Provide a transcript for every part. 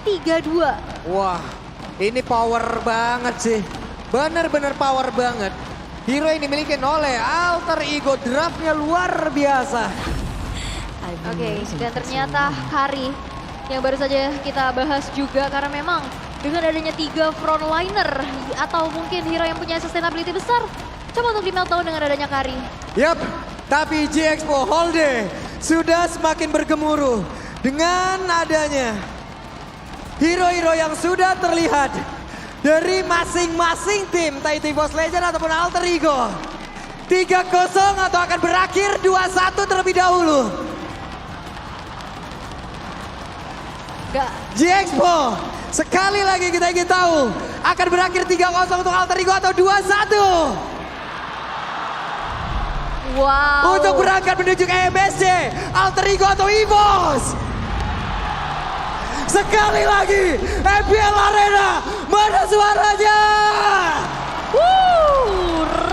3-2. Wah, ini power banget sih. Bener-bener power banget. Hero yang dimiliki oleh Alter Ego, draftnya luar biasa. Oke, dan ternyata Kari yang baru saja kita bahas juga karena memang dengan adanya 3 frontliner atau mungkin hero yang punya sustainability besar, coba untuk di meltdown dengan adanya Kari. Yap, tapi G-Expo Holde sudah semakin bergemuruh dengan adanya hero-hero yang sudah terlihat dari masing-masing tim, entah itu EVOS Legend ataupun Alter Ego. 3-0 atau akan berakhir 2-1 terlebih dahulu. G-Expo, sekali lagi kita ingin tahu akan berakhir 3-0 untuk Alter Ego atau 2-1. Wow. Untuk berangkat menuju ke MSC, Alter Ego atau EVOS. Sekali lagi, MPL Arena, mana suaranya?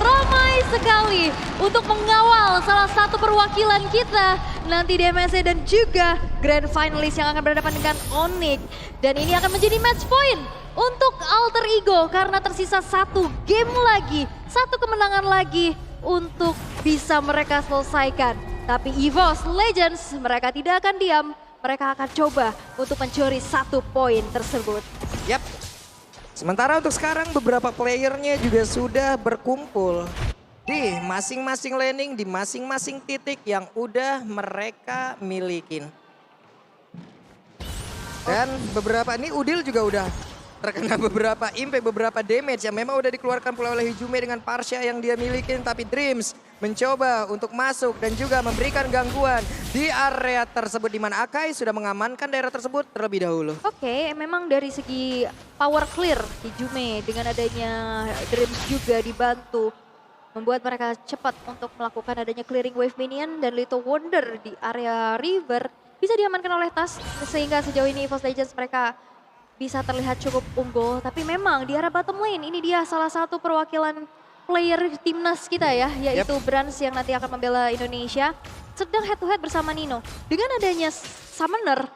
Ramai sekali untuk mengawal salah satu perwakilan kita nanti di MSC dan juga Grand Finalist yang akan berhadapan dengan Onyx. Dan ini akan menjadi match point untuk Alter Ego karena tersisa 1 game lagi, 1 kemenangan lagi untuk bisa mereka selesaikan. Tapi EVOS Legends mereka tidak akan diam. Mereka akan coba untuk mencuri 1 poin tersebut. Yap. Sementara untuk sekarang beberapa playernya juga sudah berkumpul di masing-masing laning, di masing-masing titik yang udah mereka milikin. Dan beberapa, ini Udil juga udah terkena beberapa impact, beberapa damage yang memang udah dikeluarkan pula oleh Hijume dengan Parsha yang dia milikin. Tapi Dreams mencoba untuk masuk dan juga memberikan gangguan di area tersebut, di mana Akai sudah mengamankan daerah tersebut terlebih dahulu. Oke, memang dari segi power clear Hijume dengan adanya Dreams juga dibantu membuat mereka cepat untuk melakukan adanya clearing wave minion dan Little Wonder di area river bisa diamankan oleh Tas sehingga sejauh ini EVOS Legends mereka bisa terlihat cukup unggul. Tapi memang di arah bottom lane ini dia salah satu perwakilan player timnas kita ya, yaitu Brans yang nanti akan membela Indonesia sedang head to head bersama Nino. Dengan adanya Summoner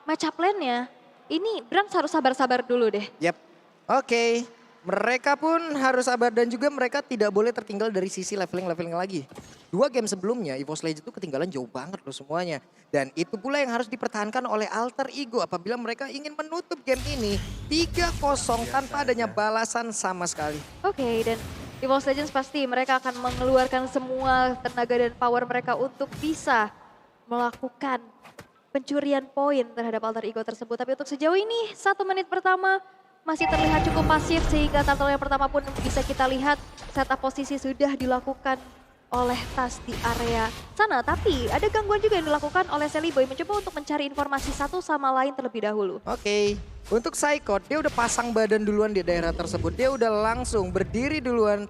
match up lane-nya, ini Brans harus sabar-sabar dulu deh. Yap, oke. Mereka pun harus sabar dan juga mereka tidak boleh tertinggal dari sisi leveling lagi. 2 game sebelumnya EVOS Legends itu ketinggalan jauh banget loh semuanya. Dan itu pula yang harus dipertahankan oleh Alter Ego apabila mereka ingin menutup game ini 3-0 tanpa adanya balasan sama sekali. Oke, dan EVOS Legends pasti mereka akan mengeluarkan semua tenaga dan power mereka untuk bisa melakukan pencurian poin terhadap Alter Ego tersebut. Tapi untuk sejauh ini 1 menit pertama masih terlihat cukup pasif sehingga turtle yang pertama pun bisa kita lihat setup posisi sudah dilakukan oleh Tas di area sana. Tapi ada gangguan juga yang dilakukan oleh Celiboy mencoba untuk mencari informasi satu sama lain terlebih dahulu. Oke, untuk Psychot dia udah pasang badan duluan di daerah tersebut. Dia udah langsung berdiri duluan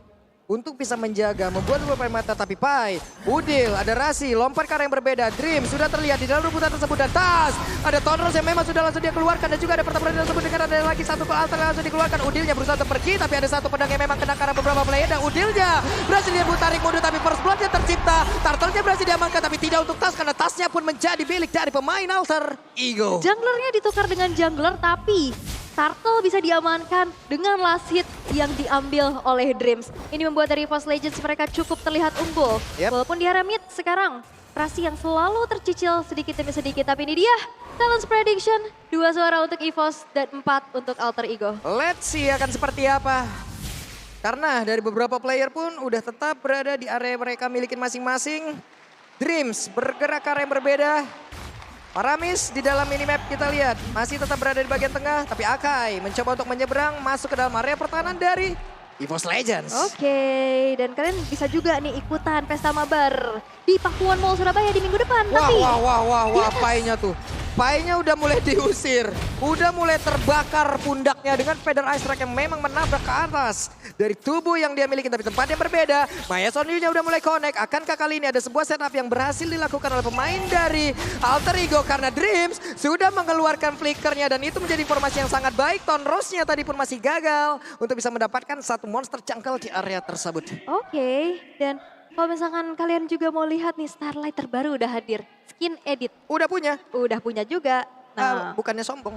untuk bisa menjaga, membuat beberapa mata. Tapi Pai, Udil, ada Rasi, lompat ke arah yang berbeda. Dream sudah terlihat di dalam rebutan tersebut dan Tas. Ada Tonros yang memang sudah langsung dia keluarkan dan juga ada pertempuran tersebut dengan ada lagi satu ke altar yang langsung dikeluarkan. Udilnya berusaha untuk pergi tapi ada satu pedang yang memang kena ke arah beberapa player dan Udilnya berhasil dia tarik mundur tapi first bloodnya tercipta. Turtle-nya berhasil diamankan tapi tidak untuk Tas karena Tasnya pun menjadi milik dari pemain Alter Ego. Junglernya ditukar dengan jungler tapi Turtle bisa diamankan dengan last hit yang diambil oleh Dreams. Ini membuat dari EVOS Legends mereka cukup terlihat unggul. Walaupun di area mid sekarang Rasi yang selalu tercicil sedikit demi sedikit. Tapi ini dia Talents Prediction. 2 suara untuk EVOS dan 4 untuk Alter Ego. Let's see akan seperti apa. Karena dari beberapa player pun udah tetap berada di area mereka milikin masing-masing. Dreams bergerak ke arah yang berbeda. Paramis di dalam minimap kita lihat masih tetap berada di bagian tengah. Tapi Akai mencoba untuk menyeberang masuk ke dalam area pertahanan dari EVOS Legends. Oke, dan kalian bisa juga nih ikutan Pesta Mabar di Pakuan Mall Surabaya di minggu depan. Wah, Painya tuh. Painya udah mulai diusir. Udah mulai terbakar pundaknya dengan Feather Ice Strike yang memang menabrak ke atas. Dari tubuh yang dia miliki tapi tempat yang berbeda. Maya Sonilnya udah mulai connect. Akankah kali ini ada sebuah setup yang berhasil dilakukan oleh pemain dari Alter Ego. Karena Dreams sudah mengeluarkan flickernya dan itu menjadi informasi yang sangat baik. Tonrosnya tadi pun masih gagal untuk bisa mendapatkan satu monster cangkal di area tersebut. Oke, dan kalau misalkan kalian juga mau lihat nih Starlight terbaru udah hadir. Skin edit. Udah punya. Udah punya juga. Nah, Bukannya sombong.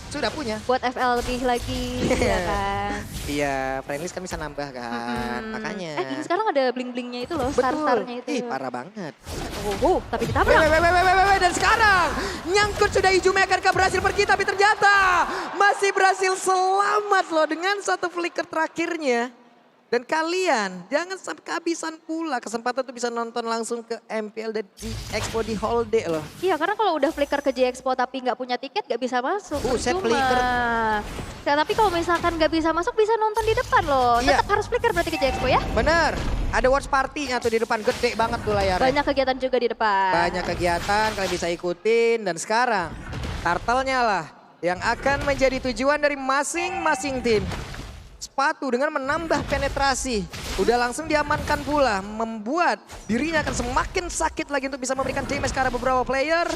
Sudah punya. Buat FL lebih lagi, ya kan? Iya, friendlist kan bisa nambah kan, makanya. Sekarang ada bling-blingnya itu loh, Betul. star-starnya itu. Ih, parah banget. Tapi ditabrak. Dan sekarang nyangkut sudah Ijume, akankah berhasil pergi, tapi ternyata masih berhasil selamat loh dengan satu flicker terakhirnya. Dan kalian jangan sampai kehabisan pula kesempatan tuh bisa nonton langsung ke MPL dan G Expo di Hall D loh. Iya, karena kalau udah flicker ke J Expo tapi nggak punya tiket nggak bisa masuk. Buset, Percuma. flicker. Nah, tapi kalau misalkan nggak bisa masuk bisa nonton di depan loh. Iya. Tetap harus flicker berarti ke J Expo ya. Bener, ada watch party-nya tuh di depan, gede banget tuh layarnya. Banyak kegiatan juga di depan. Banyak kegiatan, kalian bisa ikutin. Dan sekarang Turtle-nya lah yang akan menjadi tujuan dari masing-masing tim. Sepatu dengan menambah penetrasi. Udah langsung diamankan pula. Membuat dirinya akan semakin sakit lagi untuk bisa memberikan damage ke arah beberapa player.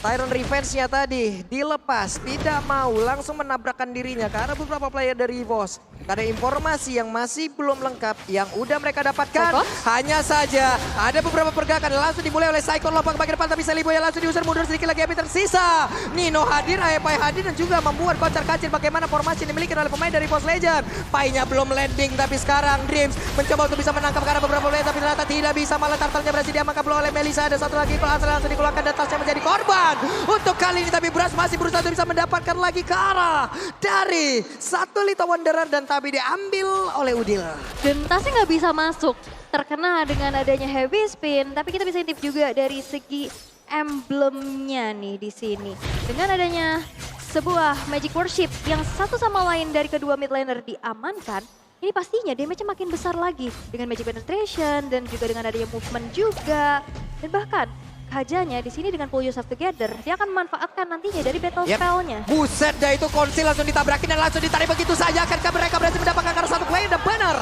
Tyron Revenge-nya tadi dilepas. Tidak mau langsung menabrakkan dirinya ke arah beberapa player dari EVOS. Ada informasi yang masih belum lengkap yang udah mereka dapatkan. Hanya saja ada beberapa pergerakan langsung dimulai oleh Saikon, lompat ke bagian depan, tapi Seliboy langsung diusir mundur sedikit lagi, tapi tersisa. Nino hadir, Aepai hadir dan juga membuat kocar kacir bagaimana formasi yang dimiliki oleh pemain dari EVOS Legend. Pai-nya belum landing, tapi sekarang Dreams mencoba untuk bisa menangkap ke arah beberapa player, tapi ternyata tidak bisa. Malah Turtle-nya berhasil diamankan oleh Melisa. Ada satu lagi berhasil langsung dikeluarkan dan tasnya menjadi korban untuk kali ini, tapi Brass masih berusaha untuk bisa mendapatkan lagi ke arah dari satu Little Wanderer dan tapi diambil oleh Udil. Dan tasnya nggak bisa masuk. Terkena dengan adanya heavy spin, tapi kita bisa intip juga dari segi emblemnya nih di sini. Dengan adanya sebuah Magic Worship yang satu sama lain dari kedua mid laner diamankan, ini pastinya damage-nya makin besar lagi dengan Magic Penetration dan juga dengan adanya movement juga. Dan bahkan Kajanya di sini dengan pull yourself together, dia akan memanfaatkan nantinya dari battle spell-nya. Buset dah, itu konsil langsung ditabrakin dan langsung ditarik begitu saja. Akankah mereka berhasil mendapatkan karena satu player? Dan benar.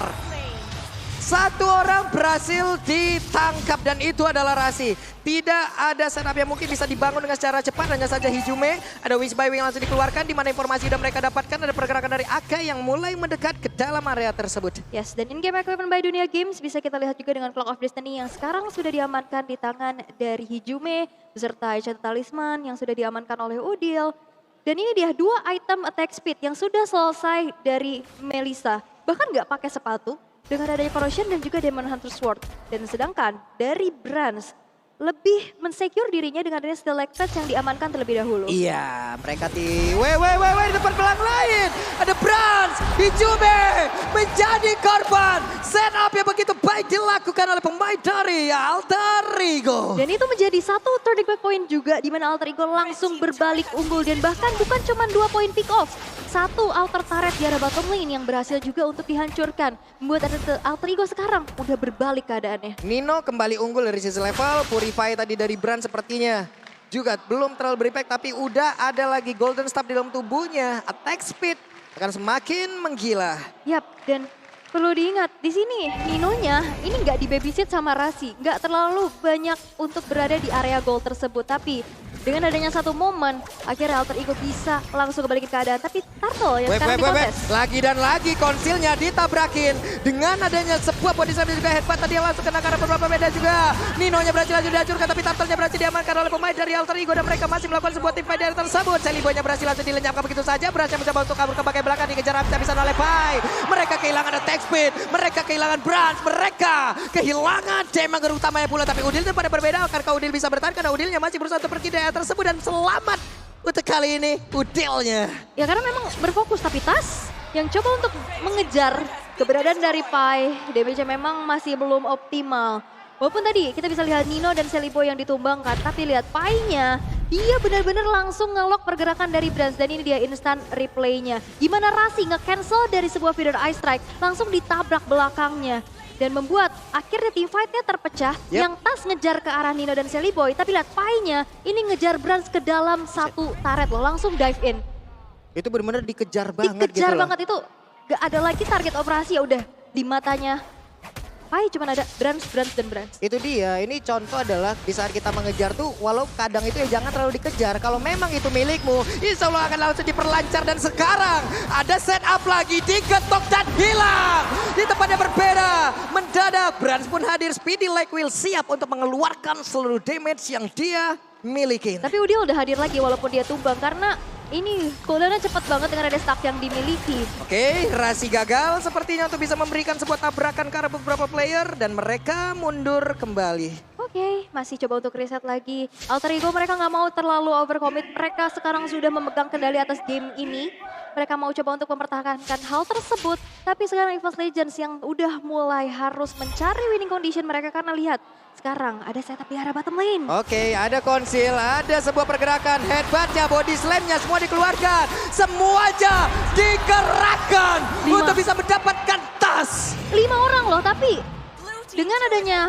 Satu orang berhasil ditangkap dan itu adalah Rasi. Tidak ada setup yang mungkin bisa dibangun dengan secara cepat. Hanya saja Hijume, ada Wish by Wing langsung dikeluarkan. Di mana informasi sudah mereka dapatkan, ada pergerakan dari Aka yang mulai mendekat ke dalam area tersebut. Yes, dan in-game equipment by Dunia Games bisa kita lihat juga dengan Clock of Destiny yang sekarang sudah diamankan di tangan dari Hijume. Beserta Enchanted Talisman yang sudah diamankan oleh Udil. Dan ini dia dua item attack speed yang sudah selesai dari Melisa. Bahkan nggak pakai sepatu. Dengan adanya Corrosion dan juga Demon Hunter Sword. Dan sedangkan dari Brands lebih mensecure dirinya dengan adanya Stalactites yang diamankan terlebih dahulu. Iya, mereka di di depan belang lain. Ada Brands, Hijume menjadi korban. Setup yang begitu baik dilakukan oleh pemain dari Alter Ego. Dan itu menjadi satu turning back point juga di mana Alter Ego langsung berbalik unggul. Dan bahkan bukan cuma 2 poin pick off. Satu outer turret di arah bottom lane yang berhasil juga untuk dihancurkan. Membuat Alter Ego sekarang udah berbalik keadaannya. Nino kembali unggul dari sisi level. Purify tadi dari Brand sepertinya juga belum terlalu berimpact. Tapi udah ada lagi Golden Staff di dalam tubuhnya. Attack speed akan semakin menggila. Yap, dan perlu diingat di sini Ninonya ini nggak di babysit sama Rasi. Nggak terlalu banyak untuk berada di area gold tersebut. Tapi dengan adanya satu momen, akhirnya Alter Ego bisa langsung kembali ke keadaan. Tapi Turtle yang sekarang dikontes. Lagi dan lagi konsilnya ditabrakin. Dengan adanya sebuah body slam dan juga headbutt tadi yang langsung kena karena beberapa beda juga. Ninonya berhasil langsung dihancurkan, tapi Turtle-nya berhasil diamankan oleh pemain dari Alter Ego. Dan mereka masih melakukan sebuah tim fight dari tersebut. Seliboy-nya berhasil langsung dilenyapkan begitu saja. Berhasil mencoba untuk kabur ke bagian belakang, dikejar habis-habisan oleh Pai. Mereka kehilangan attack speed, mereka kehilangan Brands, mereka kehilangan damage utamanya pula. Tapi Udil pada berbeda, akankah Udil bisa bertahan karena Udilnya masih berusaha untuk pergi dari tersebut dan selamat untuk kali ini Udilnya. Ya karena memang berfokus, tapi Tas yang coba untuk mengejar keberadaan dari Pai, damage-nya memang masih belum optimal. Walaupun tadi kita bisa lihat Nino dan Seliboy yang ditumbangkan, tapi lihat Pai-nya, dia benar-benar langsung ngelok pergerakan dari Brands dan ini dia instant replay-nya. Gimana Rasi nge-cancel dari sebuah feeder Ice Strike, langsung ditabrak belakangnya. Dan membuat akhirnya team fight-nya terpecah. Yang Tas ngejar ke arah Nino dan Seliboy. Tapi lihat Pai-nya ini ngejar Brands ke dalam satu turret loh. Langsung dive in. Itu benar-benar dikejar banget gitu Dikejar loh. banget itu. Gak ada lagi target operasi, ya udah di matanya Pai cuma ada Brands. Itu dia, ini contoh adalah di saat kita mengejar tuh walau kadang itu ya jangan terlalu dikejar. Kalau memang itu milikmu, insya Allah akan langsung diperlancar. Dan sekarang ada setup lagi, digetok dan hilang. Di tempat yang berbeda, mendadak Brands pun hadir. Speedy Like Will siap untuk mengeluarkan seluruh damage yang dia miliki. Tapi Udil udah hadir lagi walaupun dia tumbang karena ini cooldownnya cepat banget dengan ada stack yang dimiliki. Oke, Rasi gagal sepertinya untuk bisa memberikan sebuah tabrakan ke arah beberapa player dan mereka mundur kembali. Oke, masih coba untuk reset lagi. Alter Ego mereka nggak mau terlalu overcommit. Mereka sekarang sudah memegang kendali atas game ini. Mereka mau coba untuk mempertahankan hal tersebut. Tapi sekarang EVOS Legends yang udah mulai harus mencari winning condition mereka karena lihat. Sekarang ada setup di arah bottom lane. Oke, ada konsil, ada sebuah pergerakan. Headbutt-nya, body slam-nya semua dikeluarkan. Semuanya digerakkan untuk bisa mendapatkan tas. 5 orang loh, tapi dengan adanya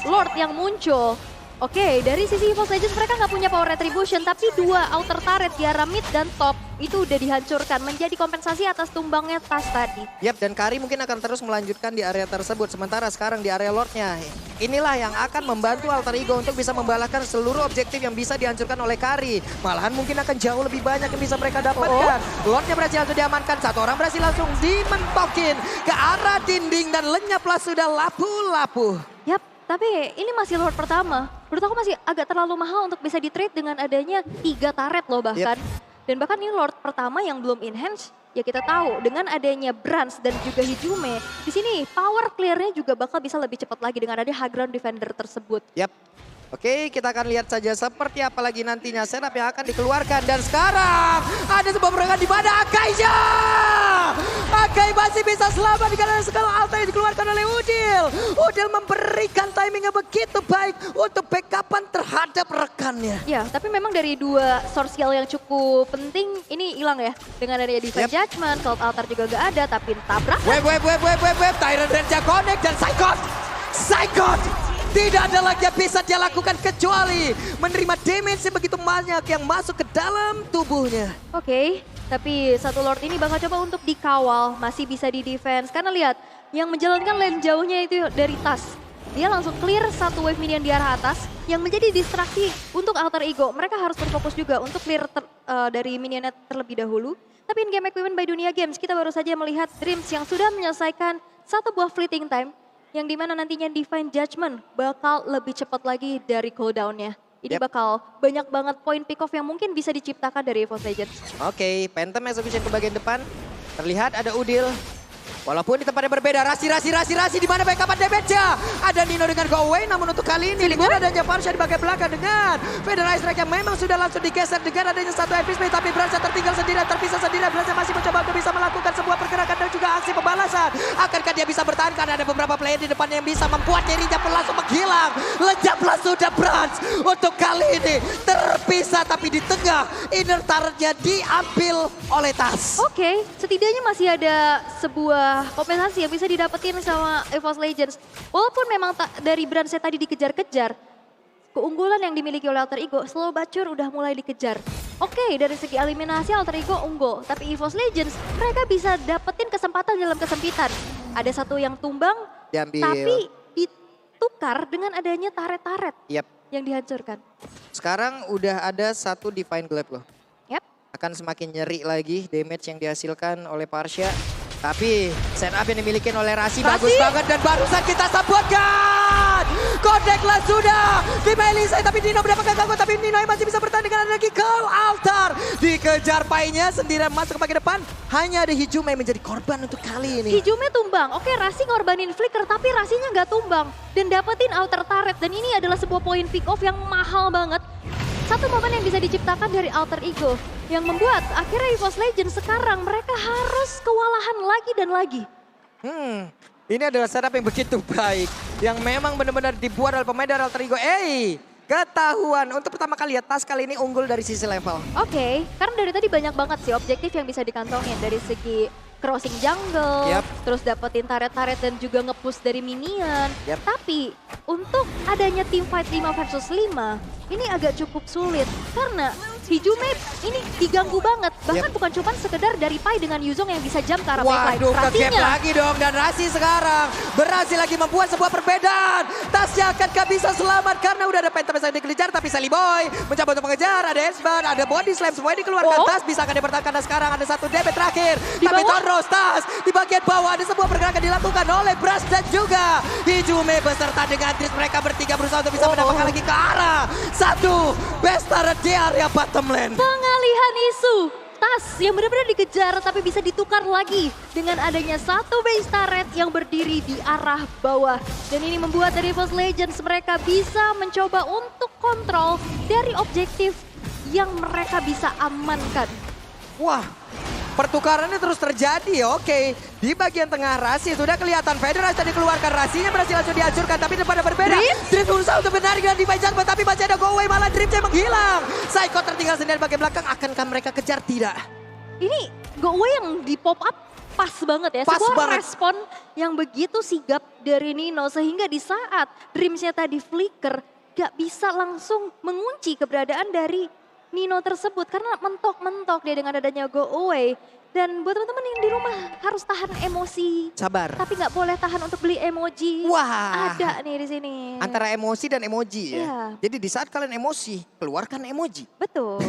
Lord yang muncul. Oke, dari sisi EVOS Legends mereka nggak punya power retribution, tapi 2 outer turret di arah mid dan top itu udah dihancurkan menjadi kompensasi atas tumbangnya tas tadi. Yap, dan Kari mungkin akan terus melanjutkan di area tersebut. Sementara sekarang di area Lordnya, inilah yang akan membantu Alter Ego untuk bisa membalaskan seluruh objektif yang bisa dihancurkan oleh Kari. Malahan mungkin akan jauh lebih banyak yang bisa mereka dapatkan. Lordnya berhasil langsung diamankan, satu orang berhasil langsung dimentokin ke arah dinding dan lenyaplah sudah lapu-lapu. Yap, tapi ini masih Lord pertama. Menurut aku masih agak terlalu mahal untuk bisa di-trade dengan adanya 3 turret loh bahkan. Dan bahkan ini Lord pertama yang belum enhance, ya kita tahu dengan adanya Brans dan juga Hijume, di sini power clear-nya juga bakal bisa lebih cepat lagi dengan adanya high ground defender tersebut. Yap. Oke, kita akan lihat saja seperti apa lagi nantinya setup yang akan dikeluarkan. Dan sekarang ada sebuah pergerakan di mana Akainya. Akai masih bisa selamat karena skala alta yang dikeluarkan oleh Udil. Udil memberikan timing yang begitu baik untuk backupan terhadap rekannya. Ya, tapi memang dari 2 source skill yang cukup penting ini hilang ya. Dengan adanya Divine Judgment, Salt Altar juga gak ada, tapi tabrak. Web, Tyrant Range connect dan Psychot. Tidak ada lagi yang bisa dia lakukan kecuali menerima damage yang begitu banyak yang masuk ke dalam tubuhnya. Oke, tapi satu Lord ini bakal coba untuk dikawal, masih bisa di defense. Karena lihat, yang menjalankan lane jauhnya itu dari tas. Dia langsung clear satu wave minion di arah atas yang menjadi distraksi untuk Alter Ego. Mereka harus berfokus juga untuk clear dari minionnya terlebih dahulu. Tapi in game equipment by Dunia Games, kita baru saja melihat Dreams yang sudah menyelesaikan satu buah fleeting time. Yang dimana nantinya Divine Judgment bakal lebih cepat lagi dari cooldownnya. Ini bakal banyak banget point pick off yang mungkin bisa diciptakan dari EVOS Legends. Oke, Phantom Execution ke bagian depan. Terlihat ada Udil. Walaupun di tempatnya berbeda, Rasi di mana backupan damage-nya. Ada Nino dengan go away, namun untuk kali ini dengan adanya Parsha di bagian belakang dengan Federalized Strike yang memang sudah langsung digeser dengan adanya satu MP space, tapi Brans tertinggal sendirian, terpisah sendirian. Brans masih mencoba untuk bisa melakukan sebuah pergerakan dan juga aksi pembalasan. Akankah dia bisa bertahan karena ada beberapa player di depannya yang bisa membuat dirinya pun langsung menghilang. Lenyaplah sudah Brans untuk kali ini terpisah, tapi di tengah inner turret-nya diambil oleh Tas. Oke, setidaknya masih ada sebuah kompensasi yang bisa didapetin sama EVOS Legends. Walaupun memang dari Brand tadi dikejar-kejar, keunggulan yang dimiliki oleh Alter Ego slow but sure udah mulai dikejar. Oke, dari segi eliminasi Alter Ego unggul, tapi EVOS Legends mereka bisa dapetin kesempatan dalam kesempitan. Ada satu yang tumbang, tapi ditukar dengan adanya taret-taret yang dihancurkan. Sekarang udah ada satu Divine Glaive loh. Akan semakin nyeri lagi damage yang dihasilkan oleh Parsha. Tapi setup yang dimiliki oleh Rasi bagus banget dan barusan kita sabotkan. Kodeklah sudah di Melisai, tapi Nino mendapatkan gangguan, tapi Nino yang masih bisa bertahan dengan lagi ke altar. Dikejar Painya sendirian masuk ke bagian depan. Hanya ada Hijume yang menjadi korban untuk kali ini. Hijume tumbang, oke Rasi ngorbanin flicker tapi Rasinya nggak tumbang. Dan dapetin outer turret dan ini adalah sebuah poin pick off yang mahal banget. Satu momen yang bisa diciptakan dari Alter Ego yang membuat akhirnya EVOS Legends sekarang mereka harus kewalahan lagi dan lagi. Ini adalah setup yang begitu baik. Yang memang benar-benar dibuat oleh pemain dari Alter Ego. Ketahuan untuk pertama kali ya Tas kali ini unggul dari sisi level. Oke, karena dari tadi banyak banget sih objektif yang bisa dikantongin dari segi crossing jungle, terus dapetin taret-taret dan juga nge-push dari minion. Tapi untuk adanya team fight 5 versus 5, ini agak cukup sulit karena Hijume ini diganggu banget. Bahkan bukan cuma sekedar dari Pai dengan Yuzong yang bisa jump ke arah backline. Waduh, ke-gap lagi dong. Dan Rasi sekarang berhasil lagi membuat sebuah perbedaan. Tasnya akankah bisa selamat karena udah ada Phantom yang dikejar. Tapi Sally Boy mencoba untuk mengejar. Ada Esban, ada Body Slam. Semuanya dikeluarkan. Tas bisa akan dipertahankan. Dan sekarang ada satu DB terakhir. Tapi Toros, Tas di bagian bawah ada sebuah pergerakan dilakukan oleh Brass dan juga Hijume beserta dengan Tris. Mereka bertiga berusaha untuk bisa mendapatkan lagi ke arah satu best turret di area bottom lane. Pengalihan isu Tas yang benar-benar dikejar tapi bisa ditukar lagi dengan adanya satu base turret yang berdiri di arah bawah. Dan ini membuat dari EVOS Legends mereka bisa mencoba untuk kontrol dari objektif yang mereka bisa amankan. Wah, pertukarannya terus terjadi. Oke, di bagian tengah Rasi sudah kelihatan Federasi tadi keluarkan, Rasinya berhasil langsung dihancurkan, tapi depannya berbeda. Dream berusaha untuk menarik dan dibajar, tapi masih ada go away, malah Dreamnya menghilang. Psycho tertinggal sendiri bagian belakang, akankah mereka kejar? Tidak. Ini go away yang di pop up pas banget ya, Pas sebuah banget. respon yang begitu sigap dari Nino sehingga di saat Dreamsnya tadi flicker gak bisa langsung mengunci keberadaan dari Nino tersebut karena mentok-mentok dia dengan adanya go away. Dan buat teman-teman yang di rumah harus tahan emosi. Sabar. Tapi nggak boleh tahan untuk beli emoji. Wah. Ada nih di sini. Antara emosi dan emoji ya. Iya. Jadi di saat kalian emosi, keluarkan emoji. Betul.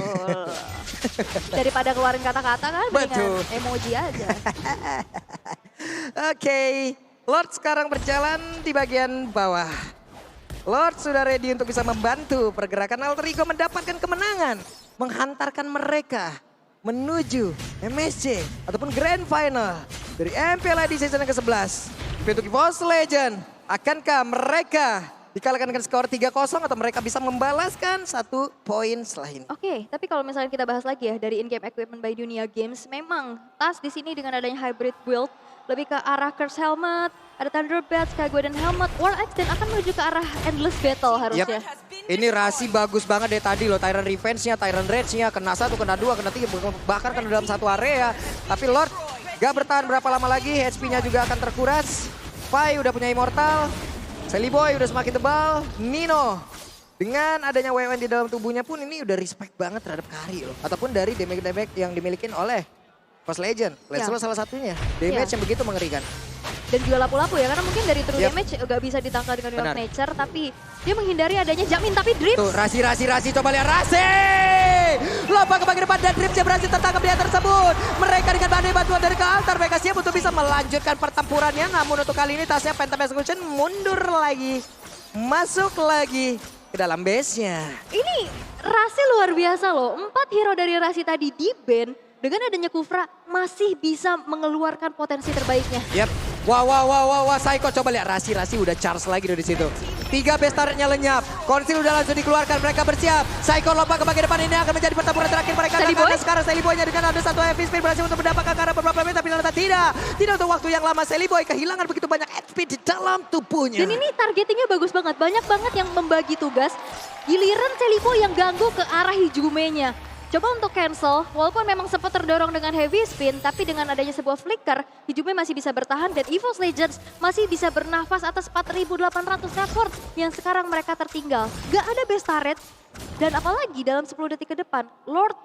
Daripada keluarin kata-kata kan mendingan Betul. emoji aja. Oke, Lord sekarang berjalan di bagian bawah. Lord sudah ready untuk bisa membantu pergerakan Alter Ego mendapatkan kemenangan. Menghantarkan mereka menuju MSC ataupun Grand Final dari MPLID season yang ke-11. Untuk EVOS Legend, akankah mereka dikalahkan dengan skor 3-0 atau mereka bisa membalaskan 1 poin setelah ini? Oke, tapi kalau misalnya kita bahas lagi ya dari in-game equipment by Dunia Games, memang Tas di sini dengan adanya hybrid build lebih ke arah Curse Helmet, ada Thunderbirds, Kaguya dan Helmet, War Axe dan akan menuju ke arah Endless Battle harusnya. Ini Rasi bagus banget dari tadi loh, Tyrant Revenge-nya, Tyrant Rage-nya, kena 1, kena 2, kena 3, bahkan kena dalam satu area. Tapi Lord gak bertahan berapa lama lagi, HP-nya juga akan terkuras. Pai udah punya Immortal, Sally Boy udah semakin tebal, Nino dengan adanya WWN di dalam tubuhnya pun ini udah respect banget terhadap Kari loh. Ataupun dari damage-damage yang dimiliki oleh EVOS Legend. Leslo salah satunya, damage yang begitu mengerikan. Dan juga lapu-lapu ya, karena mungkin dari true damage gak bisa ditangkal dengan Will of Nature, tapi dia menghindari adanya Jamin, tapi Dreams. Tuh, Rasi, coba lihat Rasi! Lompat ke bagian depan dan Dreamsnya berhasil tertangkap dia tersebut. Mereka dengan badai bantuan dari ke altar, mereka siap untuk bisa melanjutkan pertempurannya. Namun untuk kali ini tasnya Phantom Execution mundur lagi. Masuk lagi ke dalam base-nya. Ini Rasi luar biasa loh, 4 hero dari Rasi tadi di ban. Dengan adanya Kufra masih bisa mengeluarkan potensi terbaiknya. Yap. Wah, Psycho coba lihat Rasi udah charge lagi dari situ. 3 base turretnya lenyap. Konsil udah langsung dikeluarkan, mereka bersiap. Psycho lompat ke bagian depan, ini akan menjadi pertempuran terakhir mereka. Sally Boy? Sekarang Sally Boy-nya dengan ada satu heavy speed berhasil untuk mendapatkan karena beberapa menit, tapi ternyata tidak. Tidak untuk waktu yang lama, Sally Boy kehilangan begitu banyak HP di dalam tubuhnya. Dan ini targetingnya bagus banget, banyak banget yang membagi tugas. Giliran Sally Boy yang ganggu ke arah Hijumenya. Coba untuk cancel, walaupun memang sempat terdorong dengan heavy spin, tapi dengan adanya sebuah flicker, Hijume masih bisa bertahan dan EVOS Legends masih bisa bernafas atas 4.800 effort yang sekarang mereka tertinggal. Gak ada base turret, dan apalagi dalam 10 detik ke depan, Lord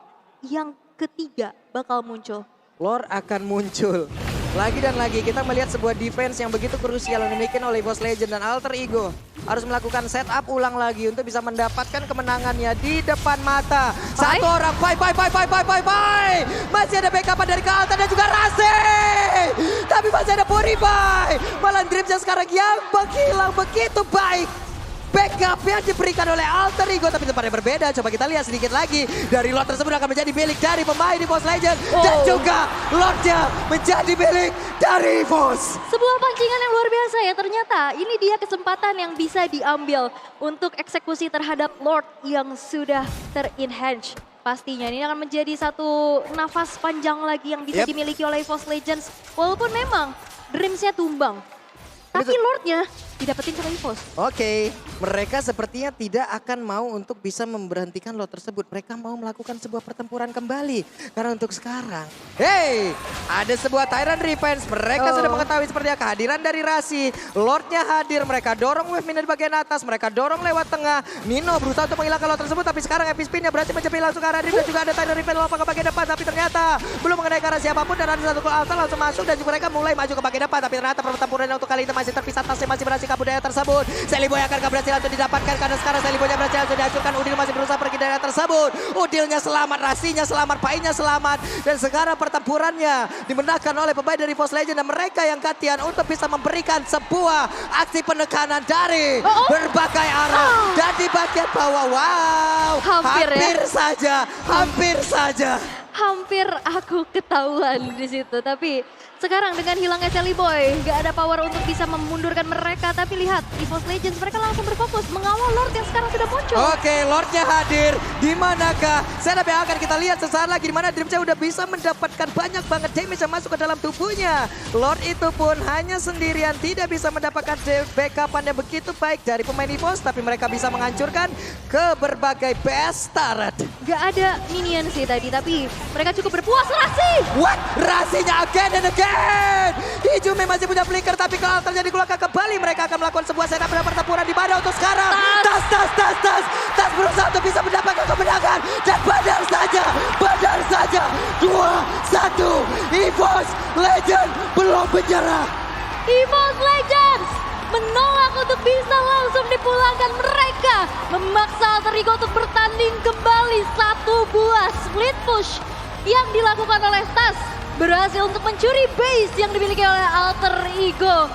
yang ketiga bakal muncul. Lord akan muncul. Lagi dan lagi kita melihat sebuah defense yang begitu krusial yang dimiliki oleh EVOS Legends dan Alter Ego. Harus melakukan setup ulang lagi untuk bisa mendapatkan kemenangannya di depan mata. Satu orang, bye. Masih ada backup dari Alter dan juga Rasi. Tapi masih ada Puribai. Malah Dreamsnya sekarang yang menghilang begitu baik. Backup yang diberikan oleh Alter Ego, tapi tempatnya berbeda. Coba kita lihat sedikit lagi. Dari Lord tersebut akan menjadi milik dari pemain EVOS Legends. Dan juga Lordnya menjadi milik dari EVOS. Sebuah pancingan yang luar biasa ya, ternyata ini dia kesempatan yang bisa diambil untuk eksekusi terhadap Lord yang sudah ter-enhance. Pastinya ini akan menjadi satu nafas panjang lagi yang bisa dimiliki oleh EVOS Legends. Walaupun memang Dreamsnya tumbang, tapi Lordnya didapetin sama EVOS. Oke, mereka sepertinya tidak akan mau untuk bisa memberhentikan Lord tersebut. Mereka mau melakukan sebuah pertempuran kembali. Karena untuk sekarang, hey, ada sebuah Tyrant Revenge. Mereka sudah mengetahui seperti apa kehadiran dari Rasi. Lordnya hadir, mereka dorong wave minion di bagian atas. Mereka dorong lewat tengah. Nino berusaha untuk menghilangkan Lord tersebut. Tapi sekarang epic spinnya berhasil mencapai langsung ke arah Dream. Dan juga ada Tyrant Revenge lompat ke bagian depan. Tapi ternyata belum mengenai ke arah siapapun. Dan ada satu altar langsung masuk. Dan juga mereka mulai maju ke bagian depan. Tapi ternyata pertempuran untuk kali ini masih terpisah. Tasnya masih berhasil kabur dari tersebut. Sally Boy akan berhasil untuk didapatkan karena sekarang Sally Boy berhasil untuk dihancurkan. Udil masih berusaha pergi dari tersebut. Udilnya selamat, Rasinya selamat, Painya selamat. Dan sekarang pertempurannya dimenangkan oleh pemain dari EVOS Legends dan mereka yang gantian untuk bisa memberikan sebuah aksi penekanan dari berbagai arah. Dan di bagian bawah, wow, hampir saja. Hampir aku ketahuan di situ, tapi sekarang dengan hilangnya Sally Boy, gak ada power untuk bisa memundurkan mereka. Tapi lihat, EVOS Legends mereka langsung berfokus mengawal Lord yang sekarang sudah muncul. Oke, Lordnya hadir. Di manakah setup yang akan kita lihat sesaat lagi, di mana Dreamcast udah bisa mendapatkan banyak banget damage yang masuk ke dalam tubuhnya. Lord itu pun hanya sendirian, tidak bisa mendapatkan backupan yang begitu baik dari pemain EVOS, tapi mereka bisa menghancurkan ke berbagai best turret. Gak ada minion sih tadi, tapi mereka cukup berpuas. Rasi! What? Rasinya again and again. Ijume masih punya flicker, tapi kalau terjadi keluarga kembali, mereka akan melakukan sebuah setup dan pertempuran di mana untuk sekarang. Tas berusaha untuk bisa mendapatkan kemenangan. Dan benar saja. 2-1. EVOS Legends belum menyerah. EVOS Legends menolak untuk bisa langsung dipulangkan. Mereka memaksa Alter Ego untuk bertanding kembali. Satu buah split push yang dilakukan oleh Tas berhasil untuk mencuri base yang dimiliki oleh Alter Ego.